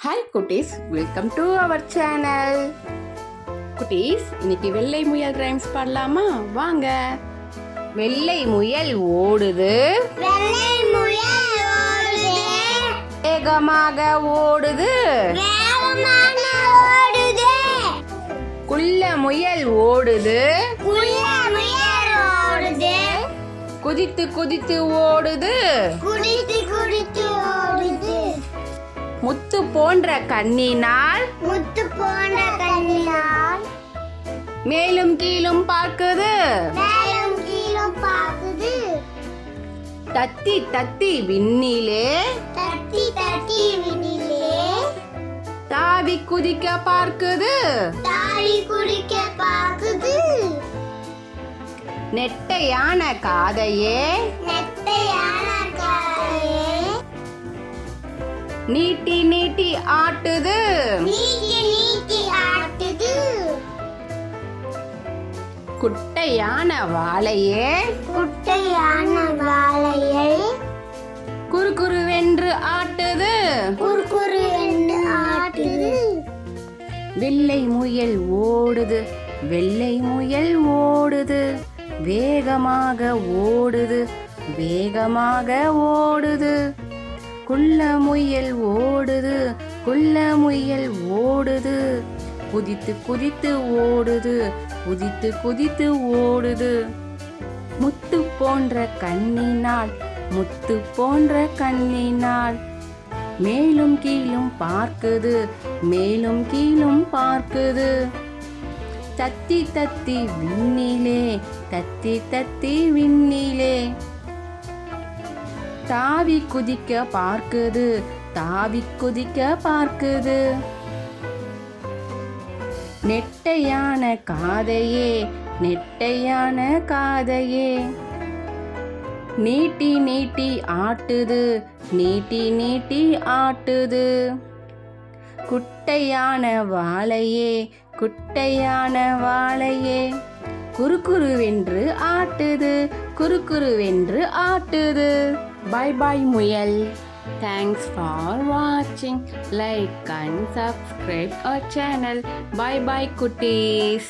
Hi குட்டீஸ், welcome to our channel. குட்டீஸ், இன்னைக்கு வெள்ளை முயல் ரைம்ஸ் பாடலாமா? வாங்க. வெள்ளை முயல் ஓடுது, வெள்ளை முயல் ஓடுது, வேகமாக ஓடுது, வேகமாக ஓடுது, குள்ள முயல் ஓடுது, குள்ள முயல் ஓடுது, குதித்து குதித்து ஓடுது, குடித்து குடித்து ஓடுது, முத்து போன்ற கண்ணினால், முத்து போன்ற கண்ணினால், மேலும் கீழும் பார்க்குது, மேலும் கீழும் பார்க்குது, தத்தி தத்தி விண்ணிலே, தட்டி தட்டி விண்ணிலே, தாவி குதிக்க பார்க்குது, தாவி குடிக்க பார்க்குது, நெட்டையான காதையே, நெட்டையான காலையே, நீட்டி நீட்டி ஆட்டுது, நீட்டி நீட்டி ஆட்டுது, குட்டையான வாளையே, குட்டையான வாழையை குறுகுருவென்று ஆட்டுது, குறுகுறு என்று ஆட்டுது, வெள்ளை முயல் ஓடுது, வெள்ளை முயல் ஓடுது, வேகமாக ஓடுது, வேகமாக ஓடுது, குள்ள முயல் ஓடுது, குள்ள முயல் ஓடுது, குதித்து குதித்து ஓடுது, குதித்து குதித்து ஓடுது, முத்து போன்ற கண்ணினால், முத்து போன்ற கண்ணினால், மேலும் கீழும் பார்க்குது, மேலும் கீழும் பார்க்குது, தத்தி தத்தி விண்ணிலே, தத்தி தத்தி விண்ணிலே, தாவி குதிக்க பார்க்குது, தாவி குதிக்க பார்க்குது, நெட்டையான காதையே, நெட்டையான காதையே, நீட்டி நீட்டி ஆட்டுது, நீட்டி நீட்டி ஆட்டுது, குட்டையான வாளையே, குட்டையான வாளையே, குறுகுருவென்று ஆட்டுது, குறுகுருவென்று ஆட்டுது. பை பை முயல். Thanks for watching. Like and subscribe our channel. Bye bye, cuties.